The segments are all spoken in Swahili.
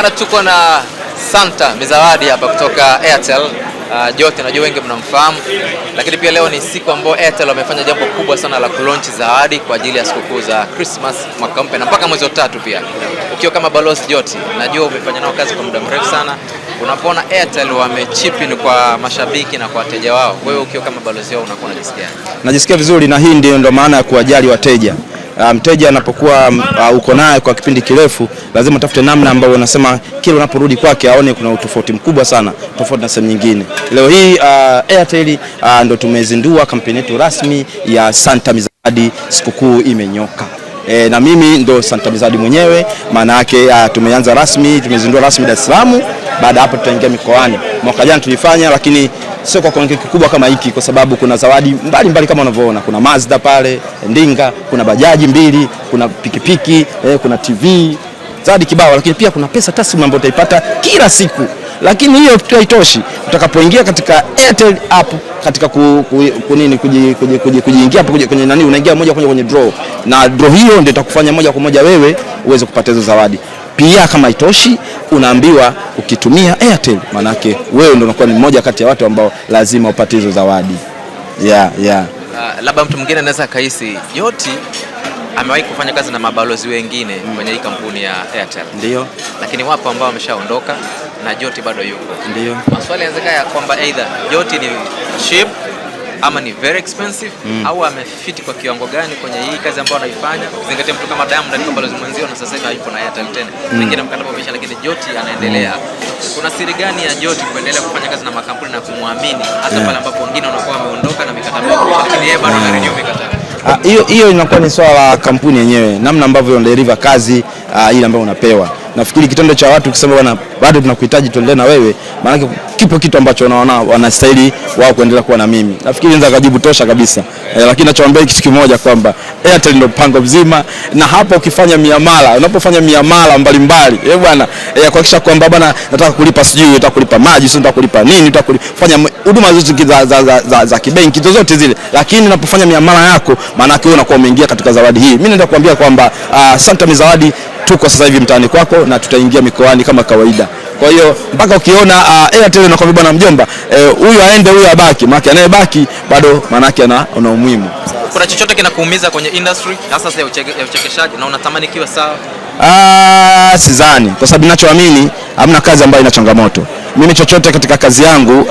Bana, tuko na Santa Mizawadi hapa kutoka Airtel. Jote najua wengi mnamfahamu, lakini pia leo ni siku ambayo Airtel wamefanya jambo kubwa sana la kulaunch zawadi kwa ajili ya sikukuu za Christmas, mwaka mpya na mpaka mwezi wa 3 pia. Ukiwa kama balozi Jote, najua umefanya nao kazi kwa muda mrefu sana. Unapoona Airtel wamechip in kwa mashabiki na kwa wateja wao, wewe ukiwa kama balozi wao unakuwa unajisikia? Najisikia vizuri, na hii ndio maana ya kuwajali wateja. Mteja anapokuwa uko naye kwa kipindi kirefu, lazima utafute namna ambayo unasema kila unaporudi kwake aone kuna utofauti mkubwa sana, tofauti na sehemu nyingine. Leo hii Airtel ndo tumezindua kampeni yetu rasmi ya Santa Mizawadi, sikukuu imenyoka. Na mimi ndo Santa Mizawadi mwenyewe, maana yake tumeanza rasmi, tumezindua rasmi Dar es Salaam. Baada hapo tutaingia mikoani. Mwaka jana tulifanya, lakini sio kwa kiwango kikubwa kama hiki, kwa sababu kuna zawadi mbalimbali kama unavyoona. Kuna Mazda pale Ndinga, kuna bajaji 2, kuna pikipiki, kuna TV, zawadi kibao, lakini pia kuna pesa taslimu ambayo utaipata kila siku. Lakini hiyo haitoshi. Utakapoingia katika Airtel app, katika kujiingia hapo kwenye nani, unaingia moja kwa moja kwenye draw, na draw hiyo ndio itakufanya moja kwa moja wewe uweze kupata hizo zawadi. Pia kama haitoshi, unaambiwa ukitumia Airtel, manake wewe ndio unakuwa ni mmoja kati ya watu ambao lazima upate hizo zawadi. Labda mtu mwingine anaweza kahisi Jote amewahi kufanya kazi na mabalozi wengine kwenye hii kampuni ya Airtel. Ndio. Lakini wapo ambao wameshaondoka na Jote bado yuko. Ndio. Maswali yanaweza ya kwamba either Jote ni cheap ama ni very expensive, au amefiti kwa kiwango gani kwenye hii kazi ambayo anaifanya. Ukizingatia mtu kama Diamond alikuwa balozi mwenzio na sasa hivi hayupo na Airtel tena. Wengine mkataba umeisha, lakini Jote anaendelea. Kuna siri gani ya Jote kuendelea kufanya kazi na makampuni na kumwamini hata pale ambapo wengine wanakuwa wameondoka na mikataba yao, lakini yeye bado anarenew mikataba? Hiyo inakuwa ni swala la kampuni yenyewe, namna ambavyo unadeliver kazi ile ambayo unapewa. Nafikiri kitendo cha watu kusema bwana bado tunakuhitaji tuendelee na wewe, maana kipo kitu ambacho wanaona wanastahili wao kuendelea kuwa na mimi. Nafikiri ndio kajibu tosha kabisa. Lakini nachoambia kitu kimoja kwamba Airtel ndio mpango mzima, na hapo ukifanya miamala, unapofanya miamala mbalimbali, bwana kuhakikisha kwamba bwana nataka kulipa sijui, nataka kulipa maji, sio nataka kulipa nini, nataka kufanya huduma zote za kibenki zozote zile, lakini unapofanya miamala yako, maana yake unakuwa umeingia katika zawadi hii. Mimi naenda kuambia kwamba Santa Mizawadi tuko sasa hivi mtaani kwako na tutaingia mikoani kama kawaida. Kwa hiyo mpaka ukiona Airtel inakwambia bwana mjomba, huyu aende huyu abaki, maana anayebaki bado maana yake ana umuhimu. Kuna chochote kinakuumiza kwenye industry hasa ya uchekeshaji na unatamani kiwe sawa? Sidhani, kwa sababu ninachoamini hamna kazi ambayo ina changamoto. Mimi chochote katika kazi yangu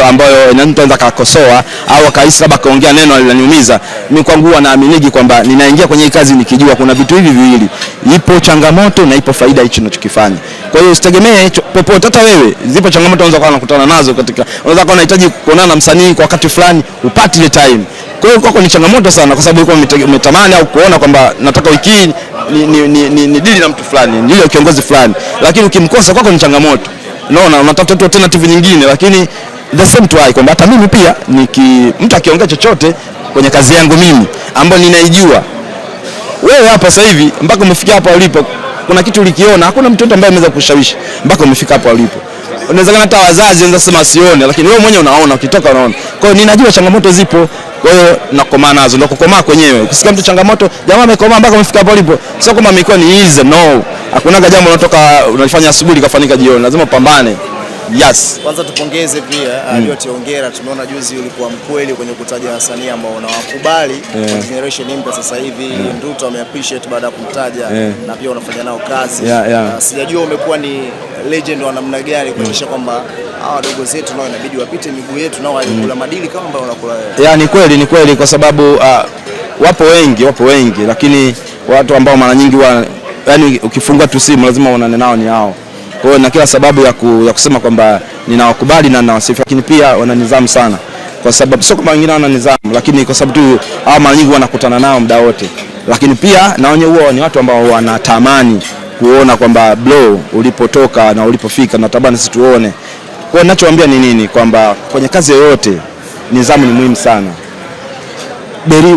ambayo inanitenda kakosoa au kaisi labda kaongea neno linaniumiza, mimi kwangu huwa naaminigi kwamba ninaingia kwenye hii kazi nikijua kuna vitu hivi viwili, ipo changamoto na ipo faida hicho ninachokifanya. Kwa hiyo usitegemee popote, hata wewe zipo changamoto unaweza kuwa unakutana nazo unaweza kuwa unahitaji kuonana na msanii kwa wakati fulani, upate ile time. Kwa hiyo kwako ni changamoto sana, kwa sababu ulikuwa umetamani au kuona kwamba nataka wiki hii ni dili na mtu fulani, ndio kiongozi fulani, lakini ukimkosa kwako ni changamoto. Unaona, unatafuta alternative nyingine, lakini the same to I kwamba hata mimi pia mtu akiongea chochote kwenye kazi yangu mimi ambayo ninaijua, wewe hapa sasa hivi mpaka umefikia hapa ulipo, kuna kitu ulikiona, hakuna mtu ambaye ameweza kushawishi mpaka umefika hapa ulipo. Unaweza hata wazazi wanaweza sema sione, lakini wewe mwenyewe unaona, ukitoka unaona. Kwa hiyo ninajua changamoto zipo, kwa hiyo nakomaa nazo, ndio kukomaa kwenyewe. Ukisikia mtu changamoto, jamaa amekomaa mpaka umefika hapo ulipo, sio kama imekuwa ni easy, no. Hakuna jambo unatoka unalifanya asubuhi kafanyika jioni, lazima upambane. Yes. Kwanza tupongeze pia Jote, hongera. Tumeona juzi ulikuwa mkweli kwenye kutaja wasanii ambao unawakubali kwa generation mpya sasa hivi. Nduta ameappreciate baada ya kumtaja na pia unafanya nao kazi. Sijajua umekuwa ni legend wa namna gani kuhakikisha kwamba hawa wadogo zetu nao inabidi wapite miguu yetu nao walikula madili kama ambao unakula wewe. Ni kweli kwa sababu wapo wengi, lakini watu ambao mara nyingi yani ukifungua tu simu lazima uonane nao ni hao. Kwa hiyo na kila sababu ya kusema kwamba ninawakubali na ninawasifu, lakini pia wana nidhamu sana, kwa sababu sio kama wengine wana nidhamu, lakini kwa sababu tu hao mara nyingi wanakutana nao muda wote. Lakini pia na wenyewe huwa ni watu ambao wanatamani kuona kwamba blow ulipotoka na ulipofika, na tabani sisi tuone. Kwa hiyo ninachowaambia ni nini, kwamba kwenye kazi yoyote nidhamu ni muhimu sana.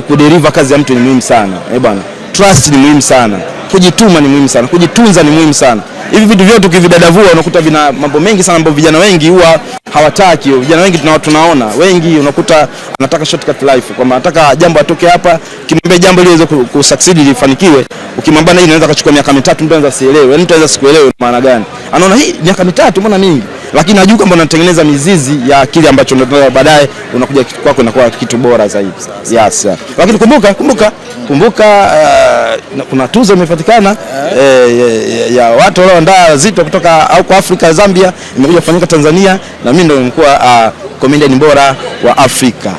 Kudeliver kazi ya mtu ni muhimu sana. Bwana, trust ni muhimu sana. Kujituma ni muhimu sana, kujitunza ni muhimu sana. hivi vitu vyote ukividadavua unakuta vina mambo mengi sana ambayo vijana wengi huwa hawataki. Vijana wengi tunaona wengi unakuta anataka shortcut life, kwamba anataka jambo atoke hapa, kimwambia jambo liweze kusucceed lifanikiwe, ukimwambia hii inaweza kuchukua miaka 3 mtu anaweza sielewe, mtu anaweza sikuelewe maana gani. Anaona hii miaka 3 mbona mingi, lakini najua kwamba unatengeneza mizizi ya kile ambacho ndio baadaye unakuja kitu kwako inakuwa kitu bora zaidi. Yes. Lakini kumbuka kuna tuzo imepatikana ya watu walioandaa Zito kutoka au kwa Afrika, Zambia, imekuja kufanyika Tanzania, na mimi ndio nimekuwa comedian bora wa Afrika.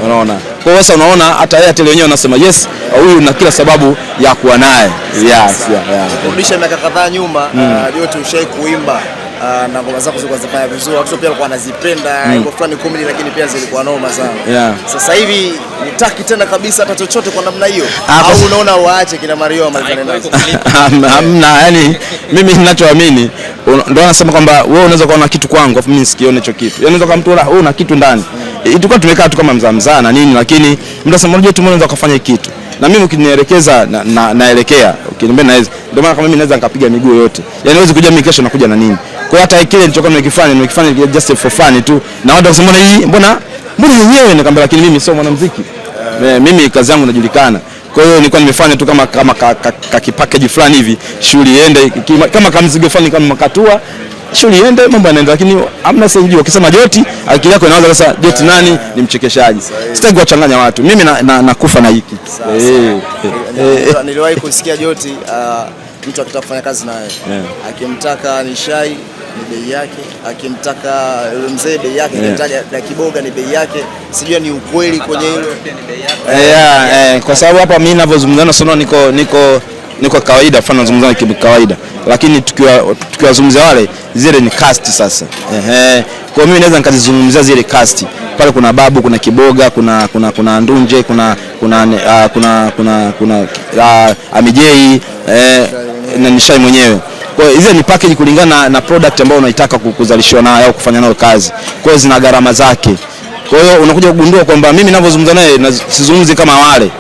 Unaona, kwa hiyo sasa unaona hata Airtel wenyewe wanasema yes, huyu na kila sababu ya kuwa naye. Yes. Kurudisha miaka kadhaa nyuma, yote ushai kuimba na ngoma zako zilikuwa zinafanya vizuri, watu pia walikuwa wanazipenda, ilikuwa fulani comedy, lakini pia zilikuwa noma sana. Sasa hivi nitaki tena kabisa hata chochote kwa namna hiyo, au unaona waache kina Mario amalizane nazo? Hamna, yani mimi ninachoamini ndio anasema kwamba wewe unaweza kuona kitu kwangu afu mimi nisikione hicho kitu. Unaweza kama mtu wewe una kitu ndani. Tulikuwa tumekaa tu kama mzaa na nini, lakini mtu anasema unajua tu unaweza kufanya kitu. Na mimi ukinielekeza naelekea, ukiniambia naweza. Ndio maana kama mimi naweza nikapiga miguu yote. Yaani huwezi kuja mimi kesho nakuja na nini. Kwa hata kile nilichokuwa nimekifanya just for fun tu. Na watu wasema mbona yenyewe, nikamwambia lakini mimi sio mwanamuziki. Mimi kazi yangu inajulikana. Kwa hiyo nilikuwa nimefanya tu kama package fulani hivi, shughuli iende kama mzigo fulani, kama makatua, shughuli iende, mambo yanaenda. Lakini hamna sasa, ukisema Joti akili yako inaanza sasa, Joti nani ni mchekeshaji. Sitaki kuwachanganya watu. Mimi nakufa na hiki. Niliwahi kusikia Joti mtu akitaka kufanya kazi naye, akimtaka Nishai ni bei yake, akimtaka mzee bei yake, akimtaja na Kiboga ni bei yake. Sijui ni ukweli kwenye hilo. Kwa sababu hapa mimi ninavyozungumzana sana niko kawaida, fana nazungumzana kawaida, lakini tukiwazungumzia wale zile ni cast sasa. Kwa mimi naweza nikazizungumzia zile cast. Pale kuna Babu, kuna Kiboga, kuna Ndunje, kuna Amijei na Nishai mwenyewe. Kwa hiyo hizo ni package kulingana na product ambayo unaitaka kuzalishwa nayo au kufanya nayo kazi. Kwa hiyo zina gharama zake. Kwa hiyo unakuja kugundua kwamba mimi ninavyozungumza naye sizungumzi kama wale.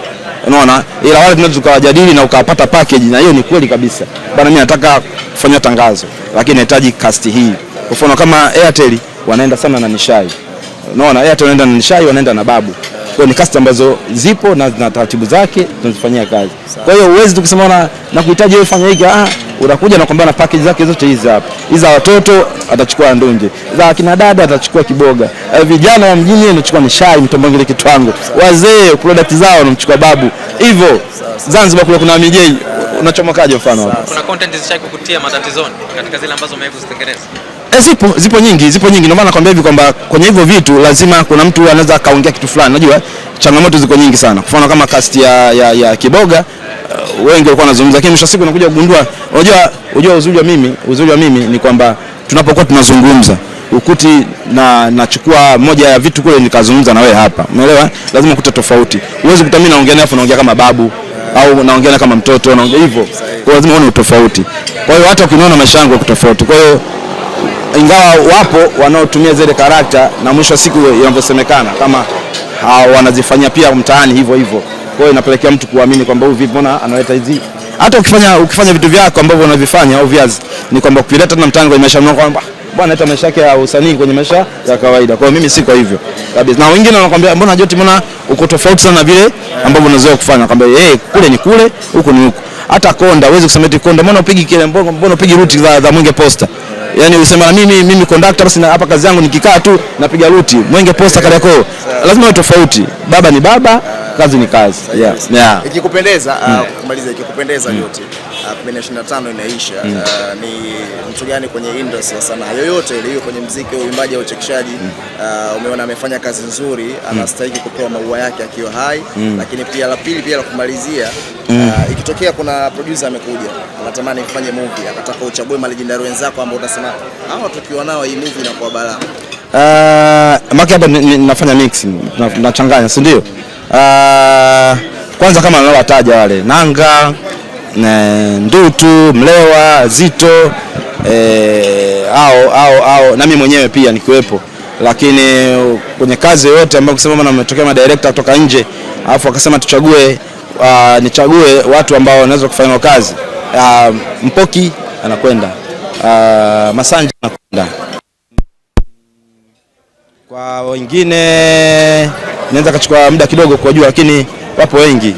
Unaona? Ila wale tunaweza tukawajadili na ukapata package, na hiyo ni kweli kabisa. Bana mimi nataka kufanya tangazo, lakini nahitaji cast hii. Kwa mfano kama Airtel wanaenda sana na Nishai. Unaona, Airtel wanaenda na Nishai, wanaenda na Babu. Kwa ni cast ambazo zipo na zina taratibu zake, tunazifanyia kazi. Kwa hiyo uwezi tukisema na kuhitaji wewe fanya hiki, unakuja na kwamba na package zake zote hizi hapa. Hizi za watoto atachukua Ndunje, za kina dada atachukua Kiboga, vijana wa mjini anachukua Nishai, Mtombongele Kitwango, wazee product zao wanamchukua Babu. Hivyo Zanzibar kule kuna Mijei, unachomokaje mfano hapo? Kuna content zishai kukutia matatizoni katika zile ambazo umeweza kuzitengeneza? Zipo nyingi. Ndio maana nakwambia hivi kwamba kwenye hivyo vitu lazima kuna mtu anaweza kaongea kitu fulani. Unajua changamoto ziko nyingi sana. Kwa mfano kama cast ya Kiboga, wengi walikuwa wanazungumza, lakini mwisho siku unakuja kugundua, unajua uzuri wa mimi ni kwamba tunapokuwa tunazungumza ukuti nachukua moja ya vitu kule nikazungumza na wewe hapa. Umeelewa? Lazima ukute tofauti. Uweze kuta mimi naongea naye naongea kama babu au naongea kama mtoto, naongea hivyo. Kwa lazima uone utofauti. Kwa hiyo hata ukiniona maisha yangu tofauti. Kwa hiyo ingawa wapo wanaotumia zile karakta na mwisho siku yanavyosemekana kama wanazifanyia pia mtaani hivyo. Kwa hiyo inapelekea mtu kuamini kwamba huyu vipi, mbona analeta hizi. Hata ukifanya vitu vyako ambavyo unavifanya au viazi ni kwamba ukileta na mtaani kwenye maisha yako kwamba bwana hata maisha yake ya usanii kwenye maisha ya kawaida. Kwa hiyo mimi siko hivyo kabisa. Na wengine wanakuambia mbona Joti, mbona uko tofauti sana vile ambavyo unazoea kufanya. Kwamba kule ni kule, huku ni huku. Hata Konda uweze kusema eti Konda mbona upigi kile, mbona upigi ruti za Mwenge Posta. Yaani usema mimi conductor basi hapa kazi yangu nikikaa tu napiga ruti Mwenge Posta Kariakoo. Lazima uwe tofauti. Baba ni baba, kazi ni kazi. Yeah. Ikikupendeza kumaliza, ikikupendeza Joti 2025 inaisha, ni mtu gani kwenye industry ya sanaa yoyote ile, hiyo kwenye muziki, uimbaji au uchekeshaji, umeona amefanya kazi nzuri, anastahili kupewa maua yake akiwa hai? Lakini pia la pili, pia la kumalizia, ikitokea kuna producer amekuja anatamani kufanya movie, akataka uchague malegendary wenzako ambao utasema hawa tukiwa nao hii movie inakuwa balaa. Maki hapa nafanya mixing, nachanganya, si ndio? Kwanza kama nalowataja wale Nanga, Ndutu, Mlewa, Zito, au na mimi mwenyewe pia nikiwepo. Lakini kwenye kazi yote ambayo kusema bwana umetokea ma director kutoka nje, alafu akasema nichague watu ambao wanaweza kufanya kazi, Mpoki anakwenda, Masanja na Konda. Kwa wengine naweza kuchukua muda kidogo kujua, lakini wapo wengi.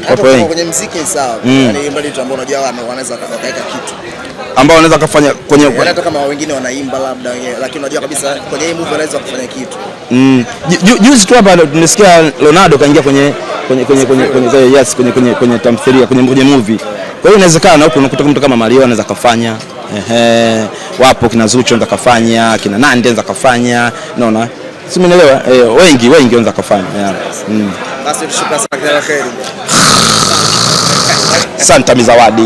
Kwenye muziki sawa. Yaani mbali tu ambao unajua wanaweza wakaweka kitu ambao wanaweza kufanya kwenye hata kama wengine wanaimba labda, lakini unajua kabisa kwenye hii movie wanaweza kufanya kitu. Juzi tu hapa tumesikia Ronaldo kaingia kwenye tamthilia, kwenye movie. Kwa hiyo inawezekana huko unakuta mtu kama Mario anaweza kufanya. Wapo kina Zuchu anaweza kufanya, kina Nandi anaweza kufanya. Unaona? Simeelewa. Wengi wanaweza kufanya. Basi tushukuru sana, kila la kheri. Santa Mizawadi.